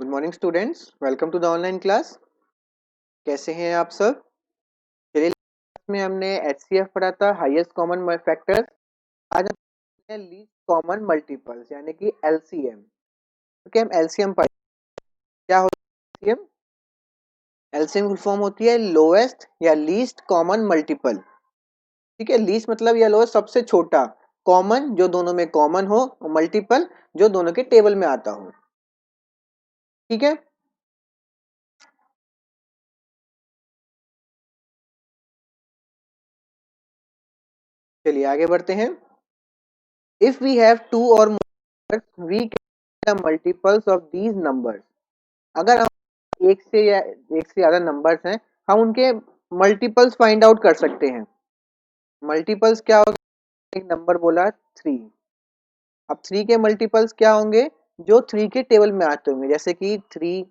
Good morning students, welcome to the online class. कैसे हैं आप सब? चलिए, क्लास में हमने एचसीएफ पढ़ा था, हाईएस्ट कॉमन फैक्टर्स। आज हम पढ़ते हैं लीस्ट कॉमन मल्टीपल्स यानी कि एलसीएम। ओके, हम एलसीएम पढ़। क्या होता है एलसीएम? एलसीएम की फॉर्म होती है लोएस्ट या लीस्ट कॉमन मल्टीपल। ठीक है, लीस्ट मतलब या लोएस्ट सबसे छोटा, कॉमन जो दोनों में कॉमन हो, और मल्टीपल जो दोनों के टेबल में आता हो। ठीक है, चलिए आगे बढ़ते हैं। इफ वी हैव टू और we can multiples of these numbers. अगर हम एक से या एक से ज्यादा नंबर्स हैं, हम उनके मल्टीपल्स फाइंड आउट कर सकते हैं। मल्टीपल्स क्या होगा? एक नंबर बोला 3। अब 3 के मल्टीपल्स क्या होंगे? जो 3 के टेबल में आते होंगे, जैसे कि 3,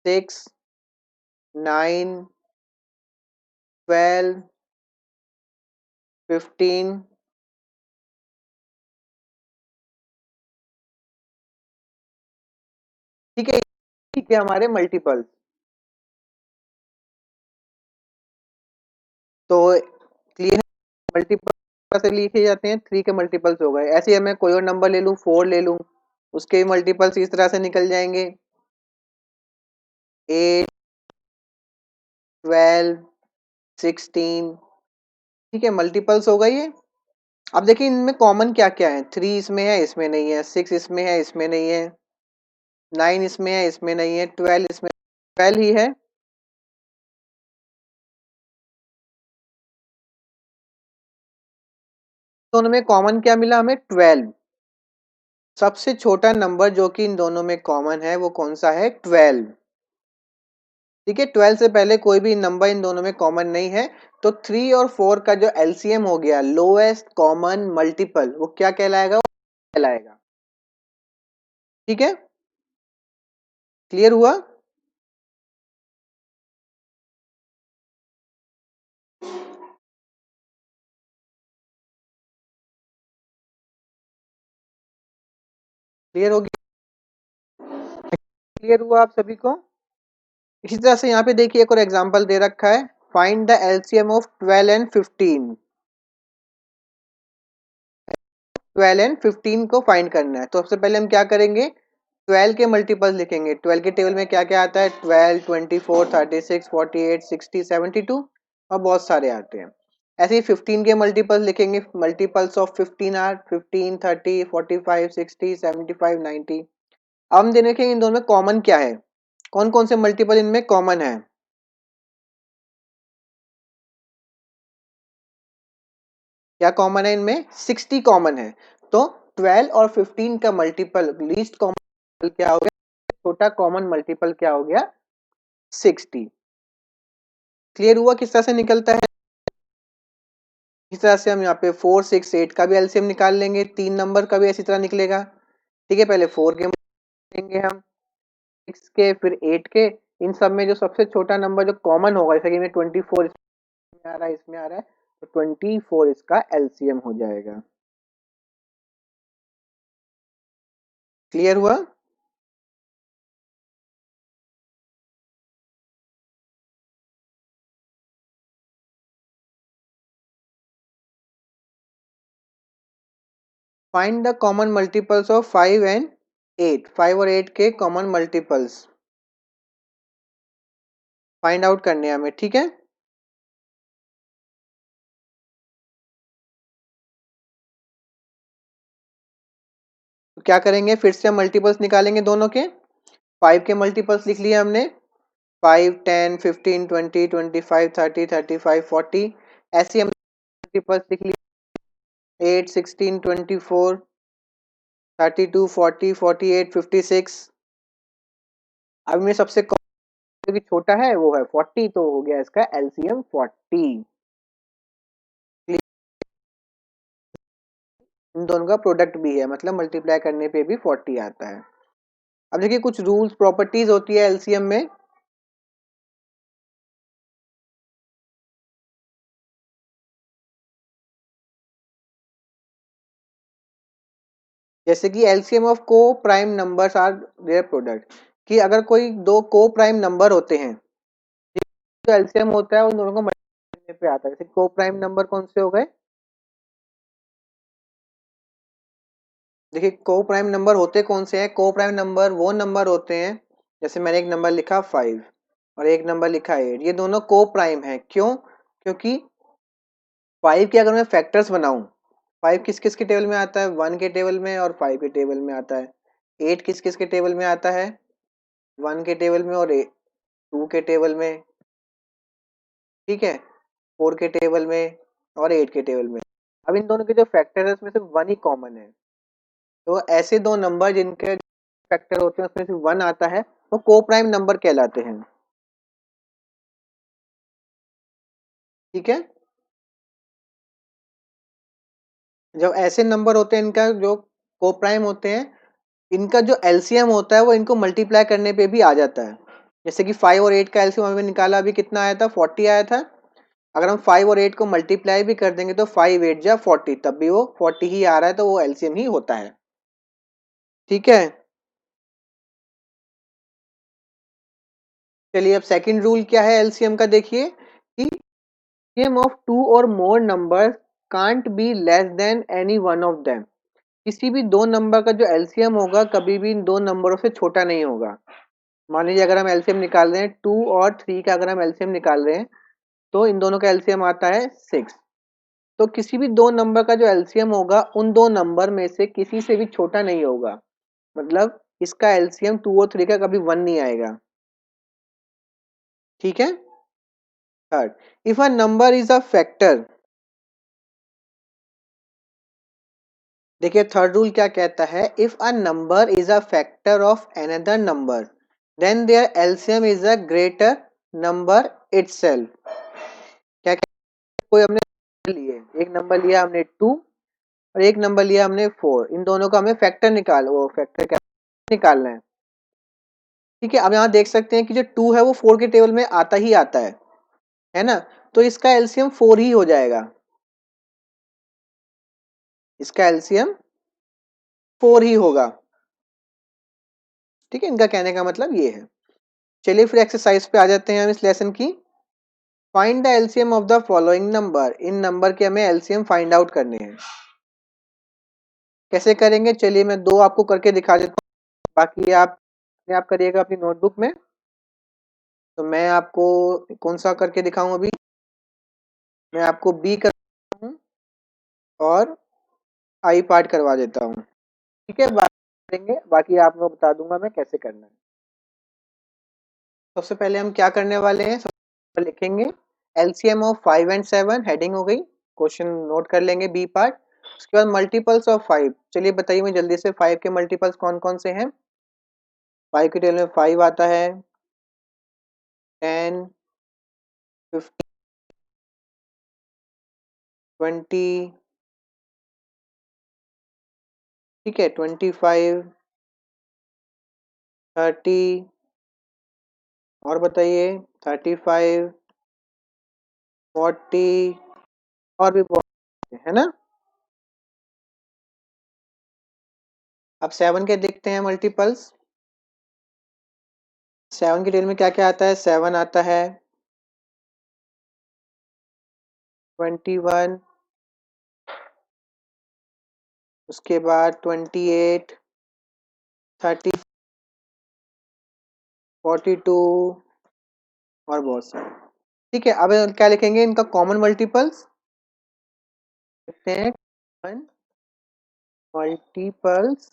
6, 9, 12, 15। ठीक है, ठीक है, हमारे मल्टीपल्स। तो क्लियर है, मल्टीपल से लिखे जाते हैं, 3 के मल्टीपल्स हो गए। ऐसे ही मैं कोई और नंबर ले लूं, 4 ले लूं, उसके मल्टीपल्स इस तरह से निकल जाएंगे, 8, 12, 16। ठीक है, मल्टीपल्स हो गई है। अब देखिए इनमें कॉमन क्या क्या है। 3 इसमें है, इसमें नहीं है। 6 इसमें है, इसमें नहीं है। 9 इसमें है, इसमें नहीं है। 12 इसमें, 12 ही है। दोनों में कॉमन क्या मिला हमें? 12। सबसे छोटा नंबर जो कि इन दोनों में कॉमन है वो कौन सा है? 12। ठीक है, 12 से पहले कोई भी नंबर इन दोनों में कॉमन नहीं है। तो 3 और 4 का जो एलसीएम हो गया, लोएस्ट कॉमन मल्टीपल, वो क्या कहलाएगा? वो कहलाएगा। ठीक है, क्लियर हुआ? क्लियर हो गया? क्लियर हुआ आप सभी को? इसी तरह से यहाँ पे देखिए एक और एग्जांपल दे रखा है। Find the LCM of 12 and 15। 12 and 15 को फाइंड करना है। तो सबसे पहले हम क्या करेंगे? 12 के मल्टीपल्स लिखेंगे। 12 के टेबल में क्या क्या आता है? 12, 24, 36, 48, 60, 72 और बहुत सारे आते हैं। ऐसे ही 15 के मल्टीपल्स लिखेंगे। Multiples of 15 are 15, 30, 45, 60, 75, 90। अब हम देखेंगे इन दोनों में कॉमन क्या है, कौन कौन से मल्टीपल इनमें कॉमन है। क्या कॉमन है इनमें? 60 कॉमन है। तो 12 और 15 का मल्टीपल, लीस्ट कॉमन क्या हो गया? छोटा कॉमन मल्टीपल क्या हो गया? 60। क्लियर हुआ किस तरह से निकलता है? इस तरह से हम यहाँ पे 4, 6, 8 का भी एलसीएम निकाल लेंगे। 3 नंबर का भी इसी तरह निकलेगा। ठीक है, पहले 4 के लेंगे हम, 6 के, फिर 8 के। इन सब में जो सबसे छोटा नंबर जो कॉमन होगा, जैसे कि 24 इसमें आ रहा है, इसमें आ रहा है, तो 24 इसका एलसीएम हो जाएगा। क्लियर हुआ? Find the common multiples of 5 and 8। 5 और 8 के कॉमन मल्टीपल्स फाइंड आउट करने हैं हमें। ठीक है, तो क्या करेंगे? फिर से हम मल्टीपल्स निकालेंगे दोनों के। 5 के मल्टीपल्स लिख लिए हमने, 5, 10, 15, 20, 25, 30, 35, 40। ऐसे हम मल्टीपल्स लिख लिए, 8, 16, 24, 32, 40, 48, 56। अब इनमें सबसे जो कि छोटा है वो है 40, तो हो गया इसका एलसीएम 40। इन दोनों का प्रोडक्ट भी है, मतलब मल्टीप्लाई करने पे भी 40 आता है। अब देखिए कुछ रूल्स प्रॉपर्टीज होती है एलसीएम में। जैसे कि LCM of coprime numbers are their product, कि अगर कोई दो को प्राइम नंबर होते हैं, जो एलसीएम होता है उन दोनों को मल्टीप्लाई करने पे आता है। जैसे को प्राइम नंबर कौन से हो गए, देखिए को प्राइम नंबर होते कौन से हैं, को प्राइम नंबर वो नंबर होते हैं, जैसे मैंने एक नंबर लिखा 5 और एक नंबर लिखा 8, ये दोनों को प्राइम है। क्यों? क्योंकि 5 के अगर मैं फैक्टर्स बनाऊं, 5 किस किस के टेबल में आता है, 1 के टेबल में और 5 के टेबल में आता है। 8 किस किस के टेबल में आता है, 1 के टेबल में और 2 के टेबल में, ठीक है, 4 के टेबल में और 8 के टेबल में। अब इन दोनों के जो फैक्टर है उसमें से 1 ही कॉमन है, तो ऐसे दो नंबर जिनके फैक्टर होते हैं उसमें से 1 आता है, वो को प्राइम नंबर कहलाते हैं। ठीक है, जब ऐसे नंबर होते हैं इनका जो को प्राइम होते हैं, इनका जो एलसीएम होता है वो इनको मल्टीप्लाई करने पे भी आ जाता है। जैसे कि 5 और 8 का एलसीएम हमें निकाला, अभी कितना आया था, 40 आया था। अगर हम 5 और 8 को मल्टीप्लाई भी कर देंगे तो 5 8 जा 40, तब भी वो 40 ही आ रहा है, तो वो एलसीएम ही होता है। ठीक है, चलिए अब सेकंड रूल क्या है एलसीएम का, देखिए कि एलसीएम ऑफ टू और मोर number can't be less than any one of them. किसी भी दो नंबर का जो एलसीएम होगा कभी भी इन दो नंबरों से छोटा नहीं होगा। मान लीजिए अगर हम एलसीएम निकाल रहे हैं 2 और 3 का, अगर हम एलसीएम निकाल रहे हैं तो इन दोनों का एलसीएम आता है 6। तो किसी भी दो नंबर का जो एलसीएम होगा उन दो नंबर में से किसी से भी छोटा नहीं होगा, मतलब इसका एलसीएम 2 और 3 का कभी 1 नहीं आएगा। ठीक है, third, if a number is a factor, देखिए थर्ड रूल क्या कहता है, if a number is a factor of another number then their LCM is a greater number itself. क्या कोई हमने लिए, एक नंबर लिया हमने 2 और एक नंबर लिया हमने 4, इन दोनों का हमें फैक्टर वो फैक्टर क्या निकालना है। ठीक है, अब यहाँ देख सकते हैं कि जो 2 है वो 4 के टेबल में आता ही आता है ना, तो इसका एलसीएम 4 ही हो जाएगा, इसका एलसीएम 4 ही होगा। ठीक है, इनका कहने का मतलब ये है। चलिए फिर एक्सरसाइज पे आ जाते हैं हम इस लेसन की। Find the LCM of the following number, in number के हमें एलसीएम फाइंड आउट करने हैं। कैसे करेंगे, चलिए मैं दो आपको करके दिखा देता हूँ, बाकी आप करिएगा अपनी नोटबुक में। तो मैं आपको कौन सा करके दिखाऊं अभी, मैं आपको बी कर हूँ और आई पार्ट करवा देता हूँ। ठीक है, बाकी करेंगे, बाकी आपको बता दूंगा मैं कैसे करना है। सबसे पहले हम क्या करने वाले हैं, सबसे पहले लिखेंगे एलसीएम ऑफ 5 एंड 7, हेडिंग हो गई, क्वेश्चन नोट कर लेंगे बी पार्ट। उसके बाद मल्टीपल्स ऑफ 5, चलिए बताइए मुझे जल्दी से 5 के मल्टीपल्स कौन कौन से हैं। 5 के टेबल में 5 आता है, 10, 15, 20, ठीक है, 25, 30, और बताइए 35, 40, और भी बहुत है ना। अब 7 के देखते हैं मल्टीपल्स। 7 के टेबल में क्या क्या आता है, 7 आता है, 21, उसके बाद 28, 30, 42 और बहुत सारे। ठीक है, अब क्या लिखेंगे इनका कॉमन मल्टीपल्स, लिखते हैं common multiples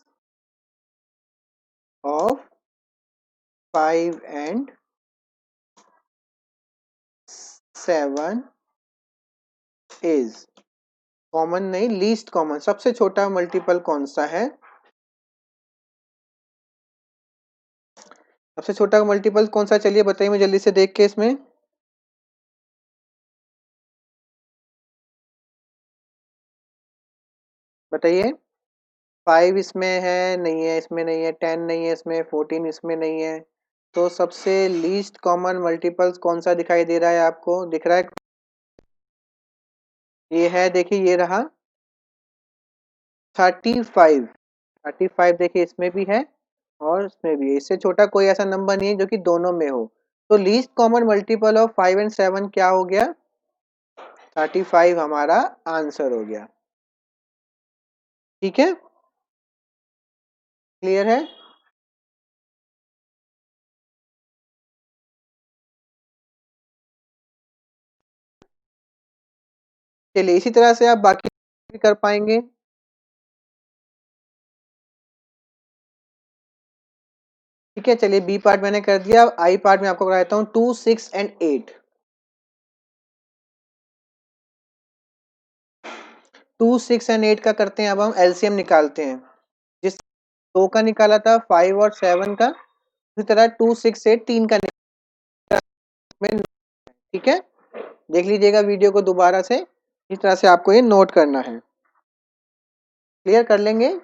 of 5 and 7 is, common नहीं लीस्ट कॉमन, सबसे छोटा मल्टीपल कौन सा है, सबसे छोटा मल्टीपल कौन सा, चलिए बताइए मुझे जल्दी से देख के इसमें बताइए। 5 इसमें है नहीं है, इसमें नहीं है, 10 नहीं है इसमें, 14 इसमें नहीं है, तो सबसे लीस्ट कॉमन मल्टीपल्स कौन सा दिखाई दे रहा है, आपको दिख रहा है, ये है, देखिए ये रहा 35। 35 देखिए इसमें भी है और इसमें भी है, इससे छोटा कोई ऐसा नंबर नहीं है जो कि दोनों में हो। तो least common multiple of 5 and 7 क्या हो गया? 35 हमारा आंसर हो गया। ठीक है, क्लियर है? चलिए इसी तरह से आप बाकी भी कर पाएंगे। ठीक है, चलिए बी पार्ट मैंने कर दिया, आई पार्ट में आपको कराता हूँ 2, 6 एंड 8। 2, 6 एंड 8 का करते हैं, अब हम एलसीएम निकालते हैं। जिस 2 का निकाला था 5 और 7 का, उसी तरह 2, 6, 8 3 का निकाला। ठीक है, देख लीजिएगा वीडियो को दोबारा से, इस तरह से आपको ये नोट करना है। क्लियर कर लेंगे?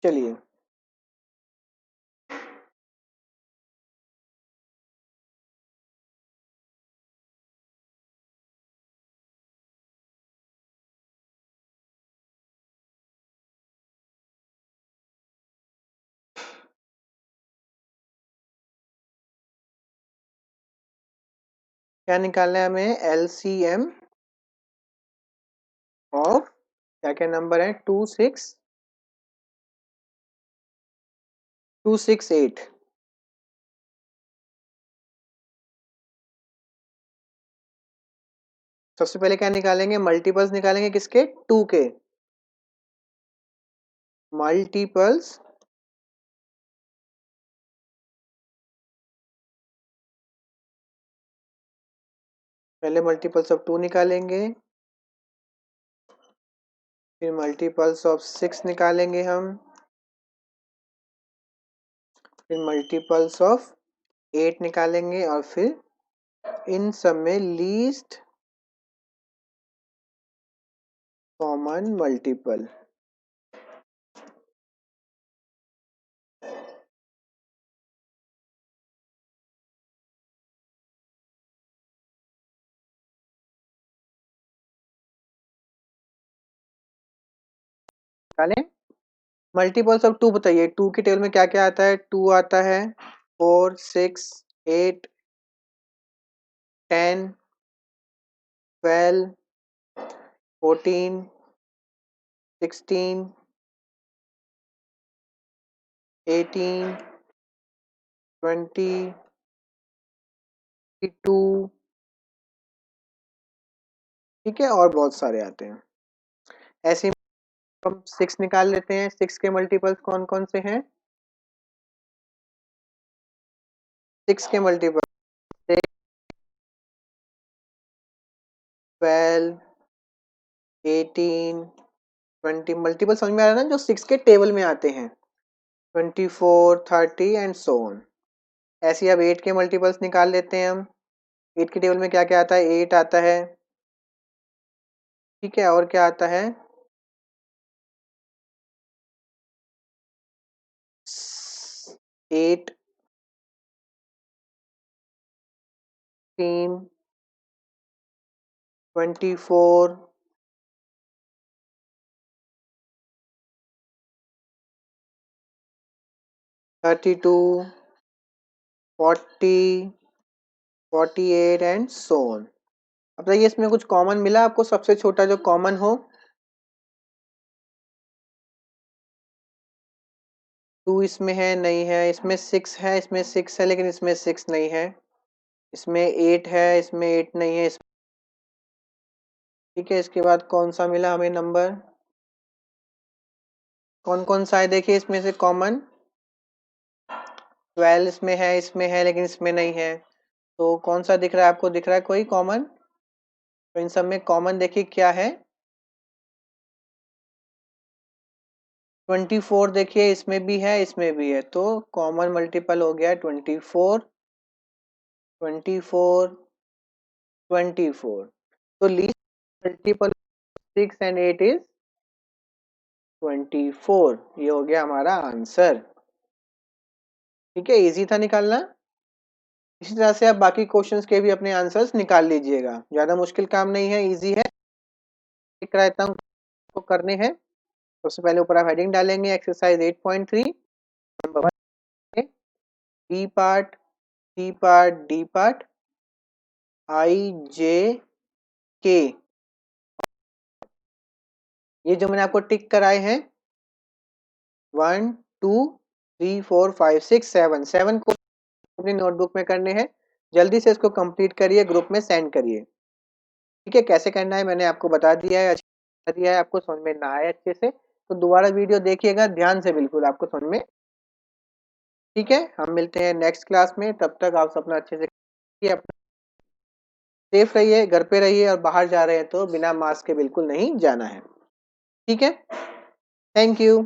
चलिए क्या निकालना है हमें? एलसीएम ऑफ क्या क्या नंबर है? 2, 6, 2, 6, 8। सबसे पहले क्या निकालेंगे? मल्टीपल्स निकालेंगे, किसके? 2 के। मल्टीपल्स पहले मल्टीपल्स ऑफ 2 निकालेंगे, फिर मल्टीपल्स ऑफ 6 निकालेंगे हम, फिर मल्टीपल्स ऑफ 8 निकालेंगे, और फिर इन सब में लीस्ट कॉमन मल्टीपल। निकालें। मल्टीपल्स ऑफ 2 बताइए, 2 की टेबल में क्या क्या आता है? 2 आता है, 4, 6, 8, 10, 12, 14, 16, 18, 20, 22। ठीक है, और बहुत सारे आते हैं। ऐसे ही हम 6 निकाल लेते हैं। 6 के मल्टीपल्स कौन कौन से हैं? 6 के मल्टीपल 12, 18, 20। मल्टीपल समझ में आ रहा है ना, जो 6 के टेबल में आते हैं? 24, 30 एंड सो ऑन। ऐसे ही अब 8 के मल्टीपल्स निकाल लेते हैं हम। 8 के टेबल में क्या क्या आता है? 8 आता है। ठीक है, और क्या आता है? 8, 16, 24, 32, 40, 48 एंड सो ऑन। अब बताइए इसमें कुछ कॉमन मिला आपको? सबसे छोटा जो कॉमन हो? 2 इसमें है? नहीं है। इसमें 6 है? इसमें 6 है, लेकिन इसमें 6 नहीं है। इसमें 8 है, इसमें 8 नहीं है। ठीक है, इसके बाद कौन सा मिला हमें नंबर? कौन कौन सा है देखिए इसमें से कॉमन? 12 इसमें है, लेकिन इसमें नहीं है। तो कौन सा दिख रहा है आपको? दिख रहा है कोई कॉमन? तो इन सब में कॉमन देखिए क्या है? 24 देखिए इसमें भी है, इसमें भी है, तो कॉमन मल्टीपल हो गया 24, 24, 24। तो लीस्ट मल्टीपल 6 एंड 8 इज 24। ये हो गया हमारा आंसर। ठीक है, इजी था निकालना। इसी तरह से आप बाकी क्वेश्चंस के भी अपने आंसर्स निकाल लीजिएगा, ज्यादा मुश्किल काम नहीं है, इजी है। करा देता हूँ तो करने हैं। सबसे पहले ऊपर आप हेडिंग डालेंगे exercise 8.3 number 1, B part, C part, D part, I J K. ये जो मैंने आपको टिक कराए हैं 1 2 3 4 5 6 7 7 को अपनी नोटबुक में करने हैं। जल्दी से इसको कंप्लीट करिए, ग्रुप में सेंड करिए। ठीक है, कैसे करना है मैंने आपको बता दिया है, अच्छा दिया है। आपको समझ में ना आए अच्छे से तो दोबारा वीडियो देखिएगा ध्यान से, बिल्कुल आपको समझ में। ठीक है, हम मिलते हैं नेक्स्ट क्लास में। तब तक आप अपना अच्छे से अपना सेफ रहिए, घर पे रहिए, और बाहर जा रहे हैं तो बिना मास्क के बिल्कुल नहीं जाना है। ठीक है, थैंक यू।